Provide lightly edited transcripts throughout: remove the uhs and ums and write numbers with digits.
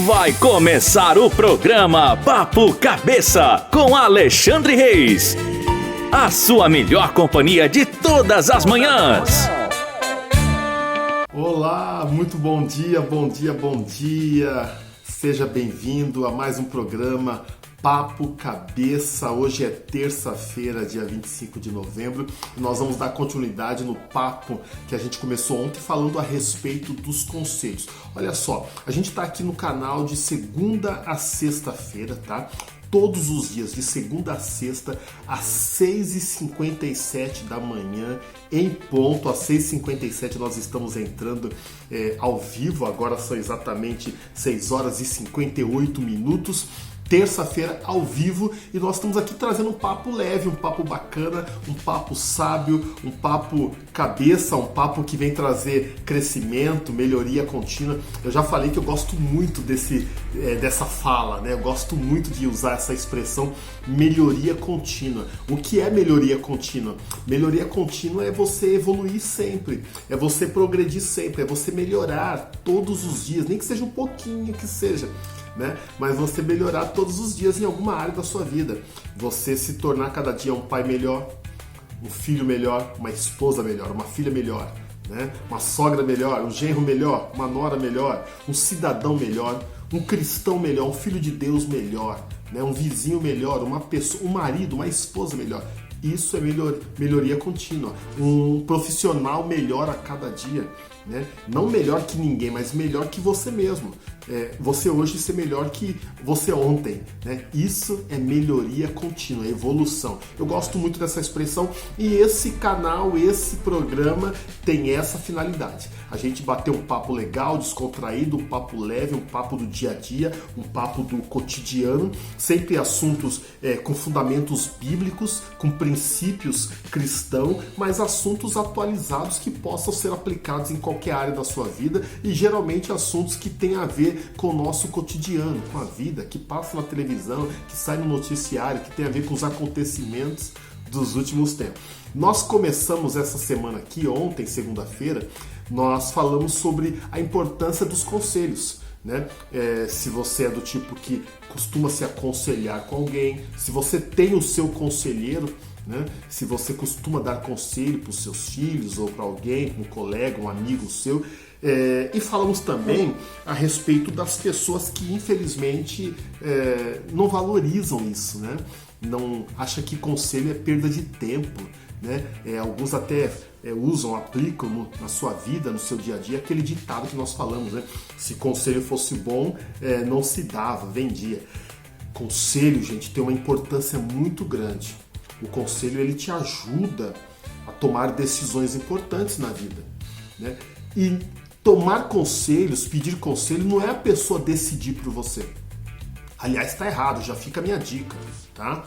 Vai começar o programa Papo Cabeça com Alexandre Reis. A sua melhor companhia de todas as manhãs. Olá, muito bom dia, bom dia, bom dia. Seja bem-vindo a mais um programa Papo Cabeça. Hoje é terça-feira, dia 25 de novembro, e nós vamos dar continuidade no papo que a gente começou ontem falando a respeito dos conselhos. Olha só, a gente está aqui no canal de segunda a sexta-feira, tá? Todos os dias, de segunda a sexta, às 6h57 da manhã, em ponto, às 6h57 nós estamos entrando ao vivo, agora são exatamente 6 horas e 58 minutos. Terça-feira ao vivo, e nós estamos aqui trazendo um papo leve, um papo bacana, um papo sábio, um papo cabeça, um papo que vem trazer crescimento, melhoria contínua. Eu já falei que eu gosto muito dessa fala, né? Eu gosto muito de usar essa expressão melhoria contínua. O que é melhoria contínua? Melhoria contínua é você evoluir sempre, é você progredir sempre, é você melhorar todos os dias, nem que seja um pouquinho que seja. Né? Mas você melhorar todos os dias em alguma área da sua vida. Você se tornar cada dia um pai melhor, um filho melhor, uma esposa melhor, uma filha melhor, né? Uma sogra melhor, um genro melhor, uma nora melhor, um cidadão melhor, um cristão melhor, um filho de Deus melhor, né? Um vizinho melhor, uma pessoa, um marido, uma esposa melhor. Isso é melhoria contínua. Um profissional melhor a cada dia, né? Não melhor que ninguém, mas melhor que você mesmo. Você hoje ser melhor que você ontem, né? Isso é melhoria contínua, evolução. Eu gosto muito dessa expressão, e esse canal, esse programa tem essa finalidade. A gente bater um papo legal, descontraído, um papo leve, um papo do dia a dia, um papo do cotidiano, sempre assuntos com fundamentos bíblicos, com princípios cristãos, mas assuntos atualizados que possam ser aplicados em qualquer área da sua vida, e geralmente assuntos que têm a ver com o nosso cotidiano, com a vida, que passa na televisão, que sai no noticiário, que tem a ver com os acontecimentos dos últimos tempos. Nós começamos essa semana aqui, ontem, segunda-feira, nós falamos sobre a importância dos conselhos. Né? Se você é do tipo que costuma se aconselhar com alguém, se você tem o seu conselheiro, né? Se você costuma dar conselho para os seus filhos ou para alguém, um colega, um amigo seu. E falamos também a respeito das pessoas que infelizmente não valorizam isso, né? Não acha que conselho é perda de tempo, né? Alguns até usam, aplicam na sua vida, no seu dia a dia, aquele ditado que nós falamos, né? Se conselho fosse bom, não se dava, vendia. Conselho, gente, tem uma importância muito grande. O conselho, ele te ajuda a tomar decisões importantes na vida, né? E tomar conselhos, pedir conselho, não é a pessoa decidir por você. Aliás, está errado, já fica a minha dica, tá?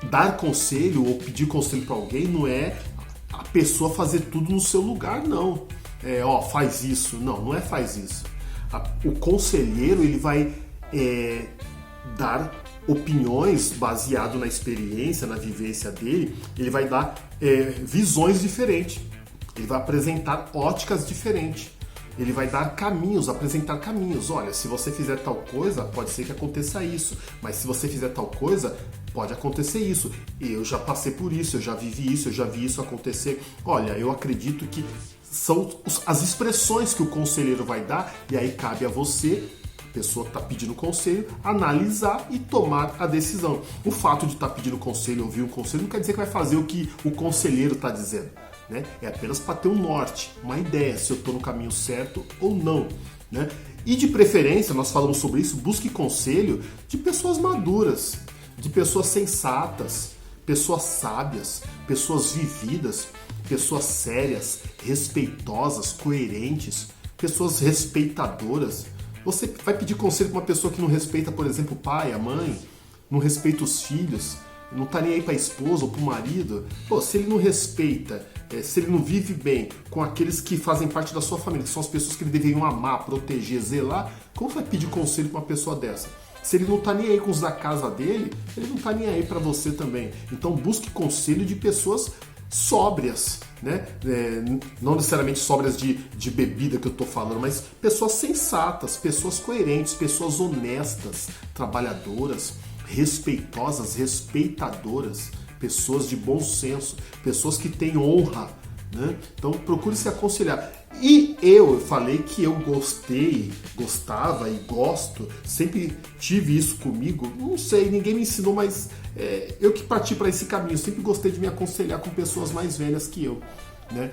Dar conselho ou pedir conselho para alguém não é a pessoa fazer tudo no seu lugar, não. Faz isso. Não é faz isso. O conselheiro, ele vai dar opiniões baseado na experiência, na vivência dele. Ele vai dar visões diferentes. Ele vai apresentar óticas diferentes. Ele vai dar caminhos, apresentar caminhos. Olha, se você fizer tal coisa, pode ser que aconteça isso. Mas se você fizer tal coisa, pode acontecer isso. Eu já passei por isso, eu já vivi isso, eu já vi isso acontecer. Olha, eu acredito que são as expressões que o conselheiro vai dar, e aí cabe a você, a pessoa que está pedindo conselho, analisar e tomar a decisão. O fato de estar pedindo conselho, ouvir um conselho, não quer dizer que vai fazer o que o conselheiro está dizendo. Né? É apenas para ter um norte, uma ideia, se eu estou no caminho certo ou não. Né? E de preferência, nós falamos sobre isso, busque conselho de pessoas maduras, de pessoas sensatas, pessoas sábias, pessoas vividas, pessoas sérias, respeitosas, coerentes, pessoas respeitadoras. Você vai pedir conselho para uma pessoa que não respeita, por exemplo, o pai, a mãe, não respeita os filhos, não tá nem aí para a esposa ou para o marido. Se ele não respeita, se ele não vive bem com aqueles que fazem parte da sua família, que são as pessoas que ele deveriam amar, proteger, zelar, como vai pedir conselho para uma pessoa dessa? Se ele não tá nem aí com os da casa dele, ele não tá nem aí para você também. Então busque conselho de pessoas sóbrias, né? Não necessariamente sóbrias de bebida que eu estou falando, mas pessoas sensatas, pessoas coerentes, pessoas honestas, trabalhadoras, respeitosas, respeitadoras, pessoas de bom senso, pessoas que têm honra, né? Então procure se aconselhar. E eu falei que eu gostava e gosto, sempre tive isso comigo, não sei, ninguém me ensinou, mas eu que parti para esse caminho, sempre gostei de me aconselhar com pessoas mais velhas que eu, né?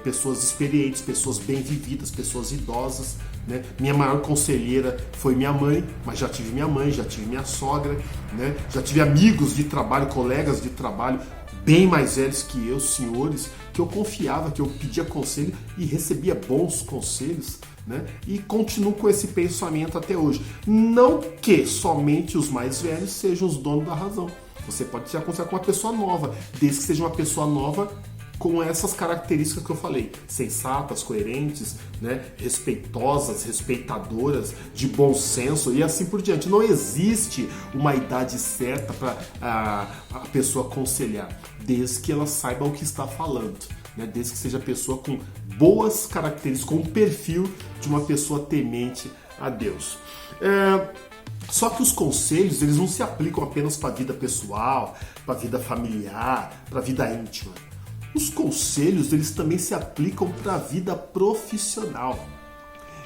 Pessoas experientes, pessoas bem vividas, pessoas idosas, né? Minha maior conselheira foi minha mãe, mas já tive minha mãe, já tive minha sogra, né? Já tive amigos de trabalho, colegas de trabalho bem mais velhos que eu, senhores, que eu confiava, que eu pedia conselho e recebia bons conselhos, né? E continuo com esse pensamento até hoje. Não que somente os mais velhos sejam os donos da razão. Você pode se aconselhar com uma pessoa nova, desde que seja uma pessoa nova com essas características que eu falei, sensatas, coerentes, né? Respeitosas, respeitadoras, de bom senso e assim por diante. Não existe uma idade certa para a pessoa aconselhar, desde que ela saiba o que está falando, né? Desde que seja pessoa com boas características, com o perfil de uma pessoa temente a Deus. Só que os conselhos, eles não se aplicam apenas para a vida pessoal, para a vida familiar, para a vida íntima. Os conselhos, eles também se aplicam para a vida profissional.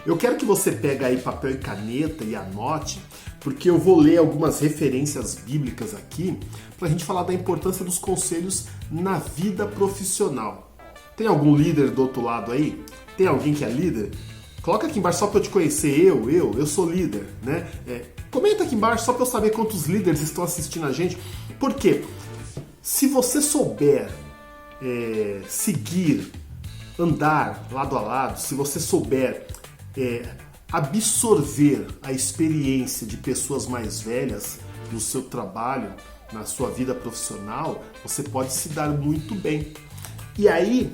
Eu quero que você pegue aí papel e caneta e anote, porque eu vou ler algumas referências bíblicas aqui para a gente falar da importância dos conselhos na vida profissional. Tem algum líder do outro lado aí? Tem alguém que é líder? Coloca aqui embaixo só para eu te conhecer. Eu sou líder, né? Comenta aqui embaixo só para eu saber quantos líderes estão assistindo a gente. Por quê? Se você souber seguir, andar lado a lado, se você souber absorver a experiência de pessoas mais velhas no seu trabalho, na sua vida profissional, você pode se dar muito bem. E aí,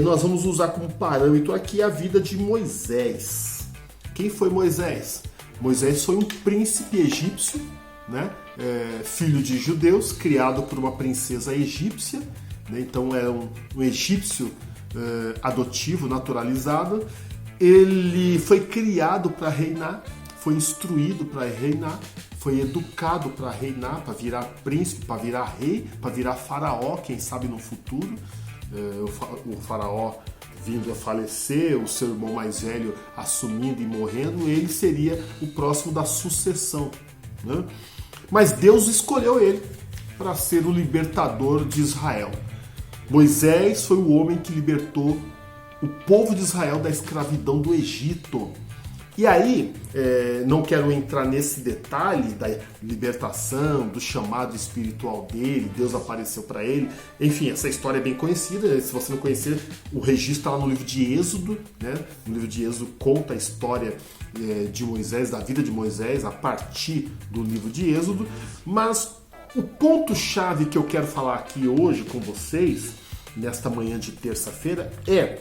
nós vamos usar como parâmetro aqui a vida de Moisés. Quem foi Moisés? Moisés foi um príncipe egípcio, né? Filho de judeus, criado por uma princesa egípcia. Então era um egípcio adotivo, naturalizado. Ele foi criado para reinar, foi instruído para reinar, foi educado para reinar, para virar príncipe, para virar rei, para virar faraó, quem sabe no futuro. O faraó vindo a falecer, o seu irmão mais velho assumindo e morrendo, ele seria o próximo da sucessão, né? Mas Deus escolheu ele para ser o libertador de Israel. Moisés foi o homem que libertou o povo de Israel da escravidão do Egito. E aí, não quero entrar nesse detalhe da libertação, do chamado espiritual dele, Deus apareceu para ele. Enfim, essa história é bem conhecida. Se você não conhecer, o registro está lá no livro de Êxodo, né? No livro de Êxodo conta a história de Moisés, da vida de Moisés, a partir do livro de Êxodo. Mas o ponto-chave que eu quero falar aqui hoje com vocês, nesta manhã de terça-feira, é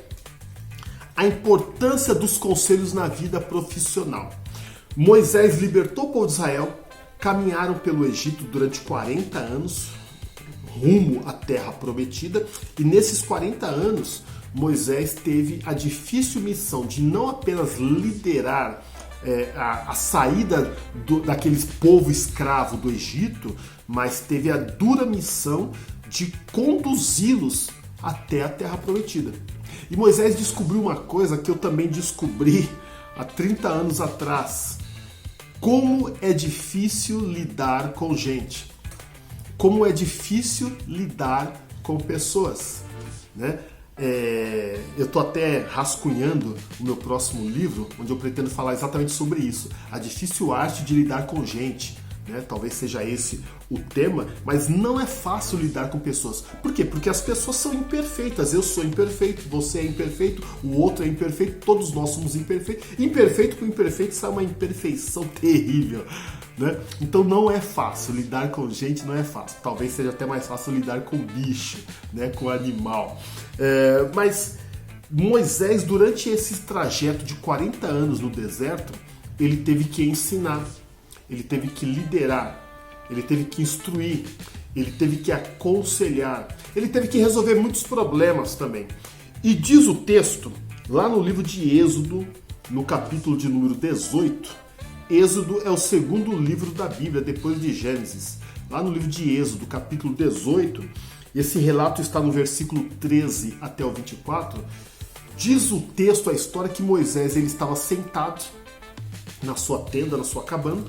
a importância dos conselhos na vida profissional. Moisés libertou o povo de Israel, caminharam pelo Egito durante 40 anos, rumo à terra prometida, e nesses 40 anos, Moisés teve a difícil missão de não apenas liderar a saída daquele povo escravo do Egito, mas teve a dura missão de conduzi-los até a terra prometida. E Moisés descobriu uma coisa que eu também descobri há 30 anos atrás. Como é difícil lidar com gente. Como é difícil lidar com pessoas, né? Eu estou até rascunhando o meu próximo livro, onde eu pretendo falar exatamente sobre isso. A difícil arte de lidar com gente. Né? Talvez seja esse o tema, mas não é fácil lidar com pessoas. Por quê? Porque as pessoas são imperfeitas. Eu sou imperfeito, você é imperfeito, o outro é imperfeito, todos nós somos imperfeitos. Imperfeito com imperfeito sai uma imperfeição terrível. Né? Então não é fácil, lidar com gente não é fácil. Talvez seja até mais fácil lidar com bicho, né? Com animal. Mas Moisés, durante esse trajeto de 40 anos no deserto, ele teve que ensinar. Ele teve que liderar, ele teve que instruir, ele teve que aconselhar, ele teve que resolver muitos problemas também. E diz o texto, lá no livro de Êxodo, no capítulo de número 18, Êxodo é o segundo livro da Bíblia, depois de Gênesis. Lá no livro de Êxodo, capítulo 18, esse relato está no versículo 13 até o 24, diz o texto, a história, que Moisés ele estava sentado na sua tenda, na sua cabana,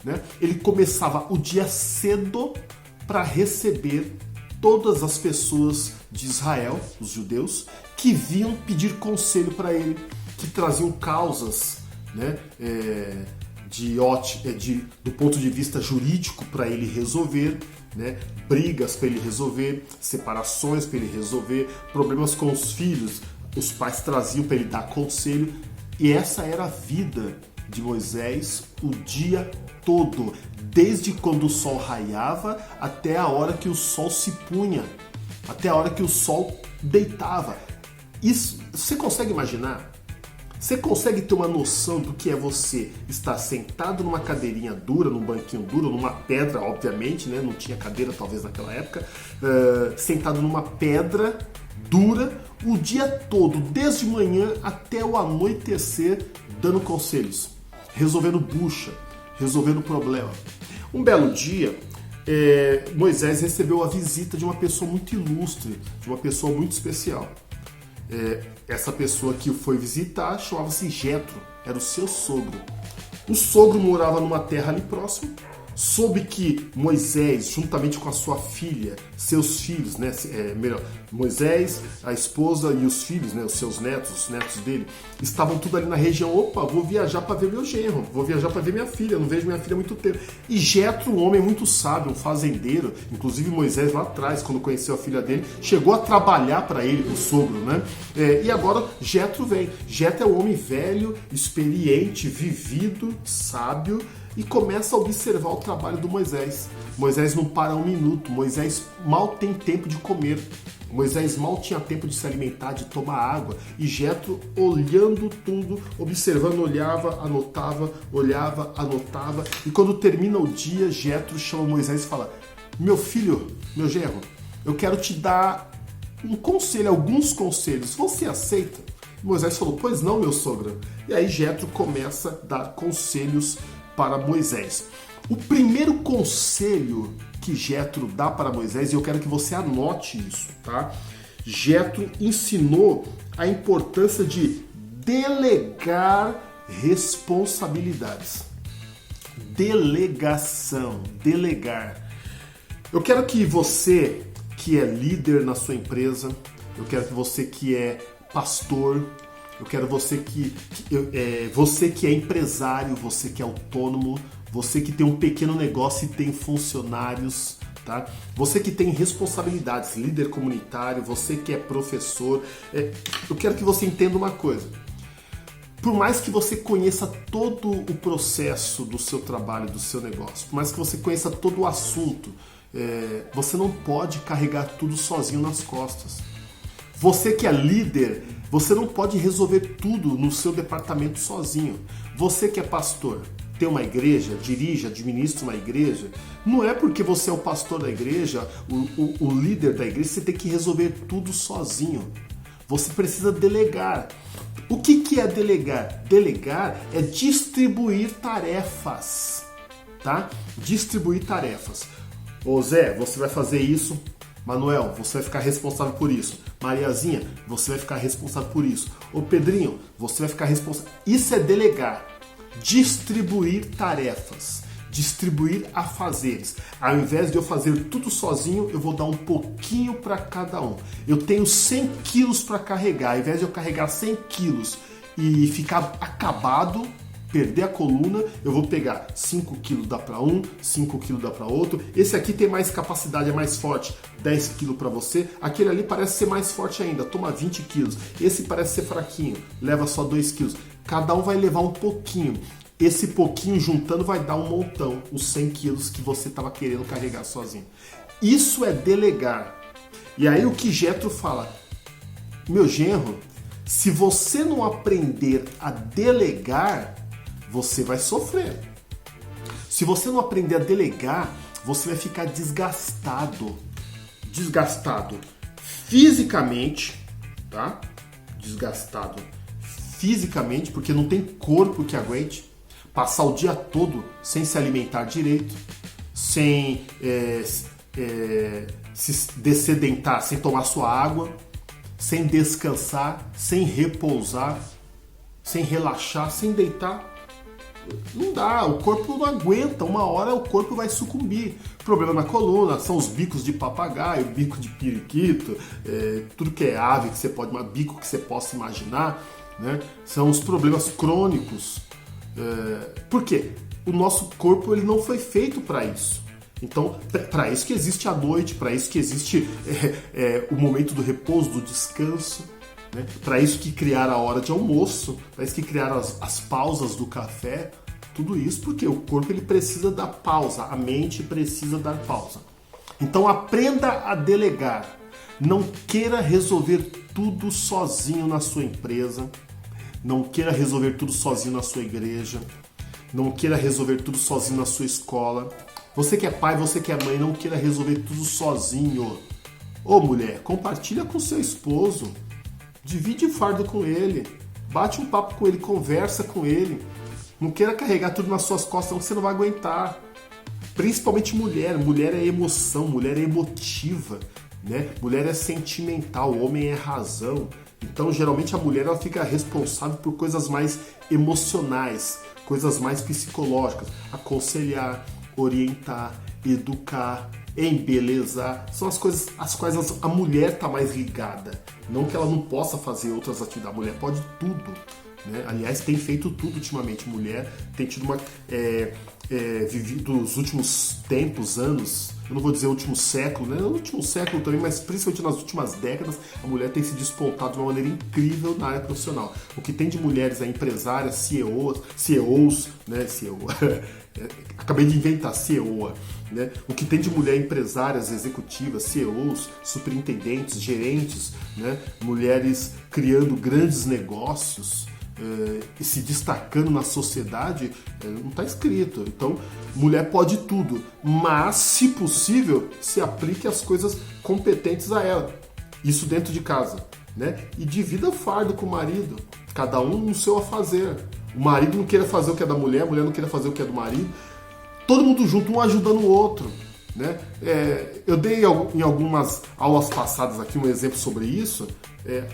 né? Ele começava o dia cedo para receber todas as pessoas de Israel, os judeus, que vinham pedir conselho para ele, que traziam causas, né, do ponto de vista jurídico para ele resolver, né, brigas para ele resolver, separações para ele resolver, problemas com os filhos, os pais traziam para ele dar conselho. E essa era a vida de Moisés o dia todo, desde quando o sol raiava até a hora que o sol se punha, até a hora que o sol deitava. Isso, você consegue imaginar? Você consegue ter uma noção do que é você estar sentado numa cadeirinha dura, num banquinho duro, numa pedra, obviamente, né? Não tinha cadeira talvez naquela época, sentado numa pedra dura o dia todo, desde manhã até o anoitecer, dando conselhos, resolvendo bucha, resolvendo problema. Um belo dia, Moisés recebeu a visita de uma pessoa muito ilustre, de uma pessoa muito especial. Essa pessoa que o foi visitar chamava-se Jetro, era o seu sogro. O sogro morava numa terra ali próximo, soube que Moisés, juntamente com a sua filha, seus filhos, né, Moisés, a esposa e os filhos, né, os seus netos, os netos dele, estavam tudo ali na região. Opa, vou viajar para ver meu genro, vou viajar para ver minha filha, não vejo minha filha há muito tempo. E Jetro, um homem muito sábio, um fazendeiro, inclusive Moisés lá atrás, quando conheceu a filha dele, chegou a trabalhar para ele, o sogro, né? E agora Jetro vem. Jetro é um homem velho, experiente, vivido, sábio, e começa a observar o trabalho do Moisés. Moisés não para um minuto, Moisés mal tem tempo de comer, Moisés mal tinha tempo de se alimentar, de tomar água. E Jetro, olhando tudo, observando, olhava, anotava, olhava, anotava. E quando termina o dia, Jetro chama Moisés e fala: meu filho, meu genro, eu quero te dar um conselho, alguns conselhos, você aceita? Moisés falou: pois não, meu sogro. E aí Jetro começa a dar conselhos para Moisés. O primeiro conselho que Jetro dá para Moisés, e eu quero que você anote isso, tá? Jetro ensinou a importância de delegar responsabilidades. Delegação, delegar. Eu quero que você que é líder na sua empresa, eu quero que você que é pastor, eu quero você que é empresário, você que é autônomo, você que tem um pequeno negócio e tem funcionários, tá? Você que tem responsabilidades, líder comunitário, você que é professor, eu quero que você entenda uma coisa. Por mais que você conheça todo o processo do seu trabalho, do seu negócio, por mais que você conheça todo o assunto, você não pode carregar tudo sozinho nas costas. Você que é líder, você não pode resolver tudo no seu departamento sozinho. Você que é pastor, tem uma igreja, dirige, administra uma igreja, não é porque você é o pastor da igreja, o líder da igreja, você tem que resolver tudo sozinho. Você precisa delegar. O que é delegar? Delegar é distribuir tarefas, tá? Distribuir tarefas. Ô Zé, você vai fazer isso. Manuel, você vai ficar responsável por isso. Mariazinha, você vai ficar responsável por isso. Ô Pedrinho, você vai ficar responsável. Isso é delegar. Distribuir tarefas. Distribuir afazeres. Ao invés de eu fazer tudo sozinho, eu vou dar um pouquinho para cada um. Eu tenho 100 quilos para carregar. Ao invés de eu carregar 100 quilos e ficar acabado, perder a coluna, eu vou pegar 5 quilos dá para um, 5 quilos dá para outro. Esse aqui tem mais capacidade, é mais forte, 10 quilos para você. Aquele ali parece ser mais forte ainda, toma 20 quilos. Esse parece ser fraquinho, leva só 2 quilos. Cada um vai levar um pouquinho. Esse pouquinho juntando vai dar um montão, os 100 quilos que você estava querendo carregar sozinho. Isso é delegar. E aí o que Jetro fala: meu genro, se você não aprender a delegar, você vai sofrer. Se você não aprender a delegar, você vai ficar desgastado fisicamente, tá? Desgastado fisicamente, porque não tem corpo que aguente passar o dia todo sem se alimentar direito, sem se dessedentar, sem tomar sua água, sem descansar, sem repousar, sem relaxar, sem deitar. Não dá, o corpo não aguenta, uma hora o corpo vai sucumbir. Problema na coluna, são os bicos de papagaio, bico de periquito, tudo que é ave que você pode, bico que você possa imaginar, né? São os problemas crônicos. Por quê? O nosso corpo ele não foi feito para isso. Então, para isso que existe a noite, para isso que existe o momento do repouso, do descanso, né? Para isso que criaram a hora de almoço, para isso que criaram as pausas do café, tudo isso porque o corpo ele precisa dar pausa, a mente precisa dar pausa. Então aprenda a delegar, não queira resolver tudo sozinho na sua empresa, não queira resolver tudo sozinho na sua igreja, não queira resolver tudo sozinho na sua escola. Você que é pai, você que é mãe, não queira resolver tudo sozinho. Ô mulher, compartilha com seu esposo. Divide o fardo com ele, bate um papo com ele, conversa com ele. Não queira carregar tudo nas suas costas, você não vai aguentar. Principalmente mulher. Mulher é emoção, mulher é emotiva, né? Mulher é sentimental, o homem é razão. Então, geralmente, a mulher ela fica responsável por coisas mais emocionais, coisas mais psicológicas. Aconselhar, orientar, educar, embelezar, são as coisas às quais a mulher está mais ligada. Não que ela não possa fazer outras atividades, a mulher pode tudo, né? Aliás, tem feito tudo ultimamente. Mulher tem tido vivido os últimos tempos, anos, eu não vou dizer o último século, né? No último século também, mas principalmente nas últimas décadas, a mulher tem se despontado de uma maneira incrível na área profissional. O que tem de mulheres empresárias, CEOs, né? CEO. Acabei de inventar CEO, né? O que tem de mulher empresárias, executivas, CEOs, superintendentes, gerentes, né? Mulheres criando grandes negócios e se destacando na sociedade, não está escrito. Então, mulher pode tudo, mas, se possível, se aplique as coisas competentes a ela. Isso dentro de casa, né? E divida o fardo com o marido, cada um no seu afazer. O marido não queira fazer o que é da mulher, a mulher não queira fazer o que é do marido. Todo mundo junto, um ajudando o outro, né? Eu dei em algumas aulas passadas aqui um exemplo sobre isso,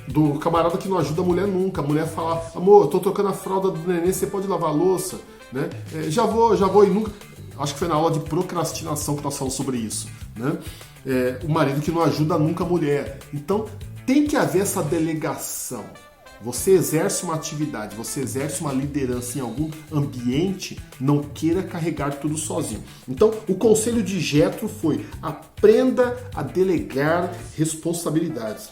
do camarada que não ajuda a mulher nunca. A mulher fala: amor, eu tô trocando a fralda do neném, você pode lavar a louça? Né? Já vou, e nunca... Acho que foi na aula de procrastinação que nós falamos sobre isso, né? O marido que não ajuda nunca a mulher. Então, tem que haver essa delegação. Você exerce uma atividade, você exerce uma liderança em algum ambiente, não queira carregar tudo sozinho. Então, o conselho de Jétro foi: aprenda a delegar responsabilidades.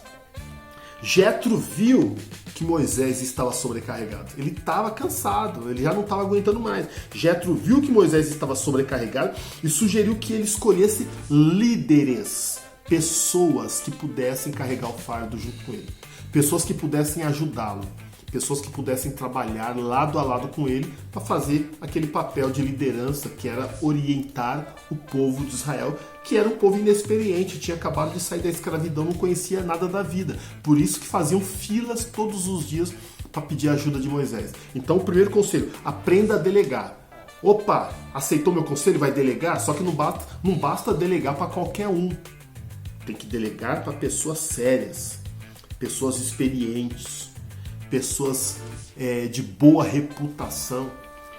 Jétro viu que Moisés estava sobrecarregado. Ele estava cansado, ele já não estava aguentando mais. Jétro viu que Moisés estava sobrecarregado e sugeriu que ele escolhesse líderes, pessoas que pudessem carregar o fardo junto com ele. Pessoas que pudessem ajudá-lo, pessoas que pudessem trabalhar lado a lado com ele para fazer aquele papel de liderança que era orientar o povo de Israel, que era um povo inexperiente, tinha acabado de sair da escravidão, não conhecia nada da vida. Por isso que faziam filas todos os dias para pedir ajuda de Moisés. Então, o primeiro conselho: aprenda a delegar. Opa, aceitou meu conselho? Vai delegar? Só que não basta delegar para qualquer um. Tem que delegar para pessoas sérias, pessoas experientes, pessoas de boa reputação,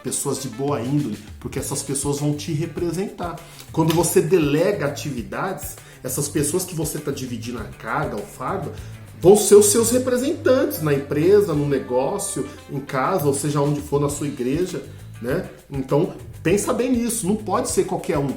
pessoas de boa índole, porque essas pessoas vão te representar. Quando você delega atividades, essas pessoas que você está dividindo a carga, o fardo, vão ser os seus representantes na empresa, no negócio, em casa, ou seja, onde for, na sua igreja, né? Então, pensa bem nisso, não pode ser qualquer um.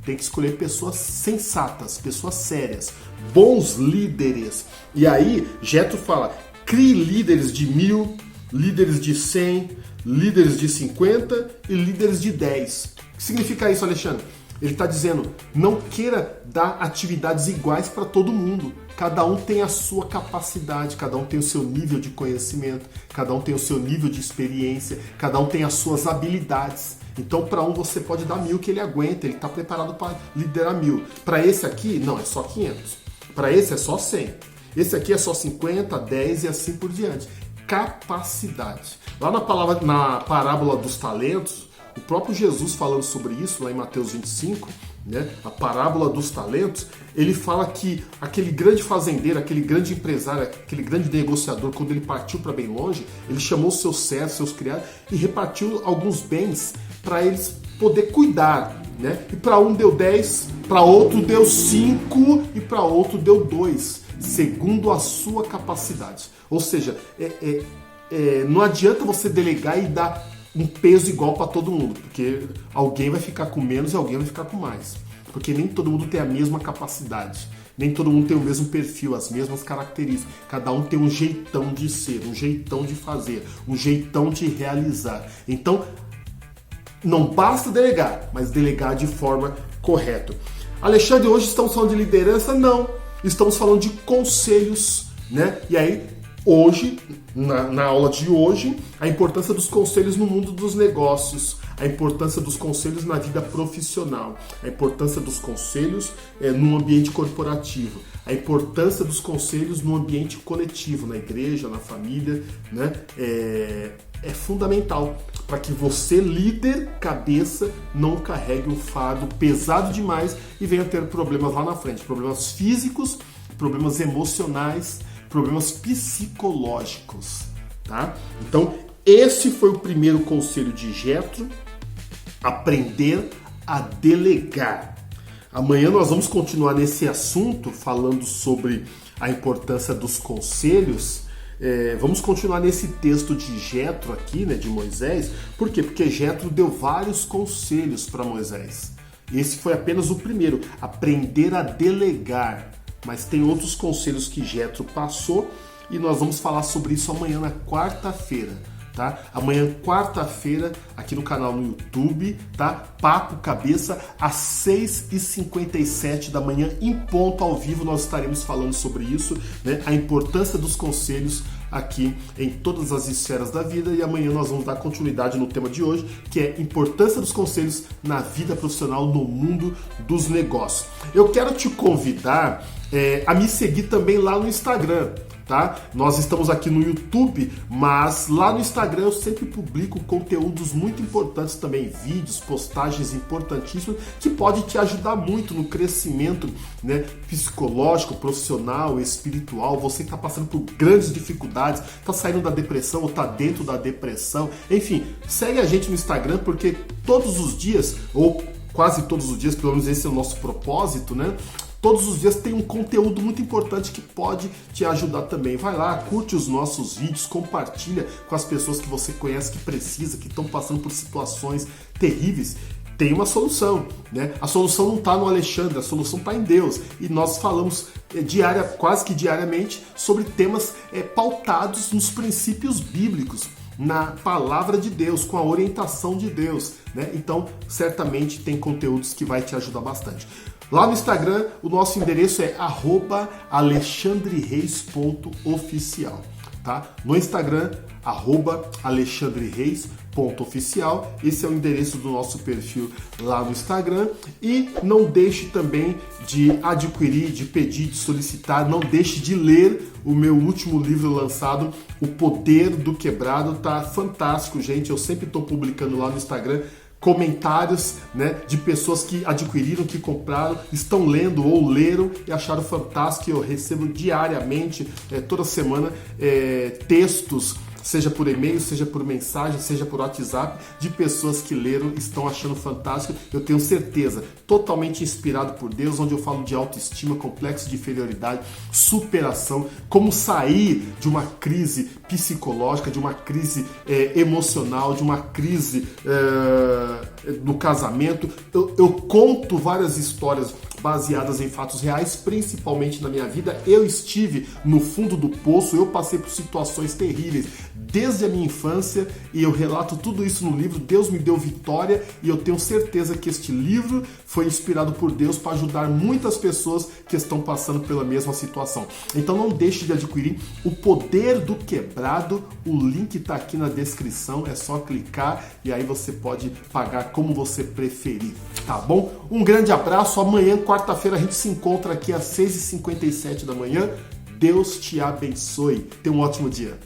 Tem que escolher pessoas sensatas, pessoas sérias, bons líderes. E aí, Jétro fala: crie líderes de 1000, líderes de 100, líderes de 50 e líderes de 10. O que significa isso, Alexandre? Ele está dizendo, não queira dar atividades iguais para todo mundo. Cada um tem a sua capacidade, cada um tem o seu nível de conhecimento, cada um tem o seu nível de experiência, cada um tem as suas habilidades. Então, para um você pode dar 1.000 que ele aguenta, ele está preparado para liderar 1.000. Para esse aqui, não, é só 500. Para esse é só 100. Esse aqui é só 50, 10 e assim por diante. Capacidade. Lá na parábola dos talentos, o próprio Jesus falando sobre isso, lá em Mateus 25, né, a parábola dos talentos, ele fala que aquele grande fazendeiro, aquele grande empresário, aquele grande negociador, quando ele partiu para bem longe, ele chamou os seus servos, seus criados e repartiu alguns bens para eles poder cuidar, né? E para um deu 10, para outro deu 5 e para outro deu 2, segundo a sua capacidade. Ou seja, não adianta você delegar e dar um peso igual para todo mundo, porque alguém vai ficar com menos e alguém vai ficar com mais. Porque nem todo mundo tem a mesma capacidade, nem todo mundo tem o mesmo perfil, as mesmas características. Cada um tem um jeitão de ser, um jeitão de fazer, um jeitão de realizar. Então, não basta delegar, mas delegar de forma correta. Alexandre, hoje estamos falando de liderança? Não. Estamos falando de conselhos, né? E aí, hoje, na aula de hoje, a importância dos conselhos no mundo dos negócios, a importância dos conselhos na vida profissional, a importância dos conselhos no ambiente corporativo, a importância dos conselhos no ambiente coletivo, na igreja, na família, né? É fundamental para que você, líder, cabeça, não carregue um fardo pesado demais e venha ter problemas lá na frente, problemas físicos, problemas emocionais, problemas psicológicos, tá? Então, esse foi o primeiro conselho de Jétro, aprender a delegar. Amanhã nós vamos continuar nesse assunto, falando sobre a importância dos conselhos. Vamos continuar nesse texto de Jétro aqui, né, de Moisés. Por quê? Porque Jétro deu vários conselhos para Moisés. Esse foi apenas o primeiro, aprender a delegar. Mas tem outros conselhos que Jétro passou e nós vamos falar sobre isso amanhã na quarta-feira, tá? Amanhã, quarta-feira, aqui no canal no YouTube, tá? Papo Cabeça, às 6h57 da manhã, em ponto, ao vivo, nós estaremos falando sobre isso, né? A importância dos conselhos aqui em todas as esferas da vida, e amanhã nós vamos dar continuidade no tema de hoje, que é importância dos conselhos na vida profissional, no mundo dos negócios. Eu quero te convidar a me seguir também lá no Instagram, tá? Nós estamos aqui no YouTube, mas lá no Instagram eu sempre publico conteúdos muito importantes também, vídeos, postagens importantíssimas que pode te ajudar muito no crescimento, né, psicológico, profissional, espiritual. Você que está passando por grandes dificuldades, está saindo da depressão ou está dentro da depressão, enfim, segue a gente no Instagram, porque todos os dias, ou quase todos os dias, pelo menos esse é o nosso propósito, né? Todos os dias tem um conteúdo muito importante que pode te ajudar também. Vai lá, curte os nossos vídeos, compartilha com as pessoas que você conhece, que precisa, que estão passando por situações terríveis. Tem uma solução, né? A solução não está no Alexandre, a solução está em Deus. E nós falamos quase que diariamente sobre temas pautados nos princípios bíblicos, na palavra de Deus, com a orientação de Deus, né? Então, certamente tem conteúdos que vai te ajudar bastante. Lá no Instagram, o nosso endereço é @alexandrereis.oficial, tá? No Instagram, @alexandrereis.oficial. Esse é o endereço do nosso perfil lá no Instagram. E não deixe também de adquirir, de pedir, de solicitar, não deixe de ler o meu último livro lançado, O Poder do Quebrado. Tá fantástico, gente. Eu sempre estou publicando lá no Instagram comentários, né, de pessoas que adquiriram, que compraram, estão lendo ou leram e acharam fantástico. Eu recebo diariamente, toda semana, textos, seja por e-mail, seja por mensagem, seja por WhatsApp, de pessoas que leram e estão achando fantástico. Eu tenho certeza, totalmente inspirado por Deus, onde eu falo de autoestima, complexo de inferioridade, superação, como sair de uma crise psicológica, de uma crise emocional, de uma crise no casamento. Eu conto várias histórias baseadas em fatos reais, principalmente na minha vida. Eu estive no fundo do poço, eu passei por situações terríveis desde a minha infância e eu relato tudo isso no livro. Deus me deu vitória e eu tenho certeza que este livro foi inspirado por Deus para ajudar muitas pessoas que estão passando pela mesma situação. Então não deixe de adquirir O Poder do Quebrado, o link está aqui na descrição, é só clicar e aí você pode pagar como você preferir, tá bom? Um grande abraço, amanhã, quarta-feira, a gente se encontra aqui às 6h57 da manhã. Deus te abençoe, tenha um ótimo dia.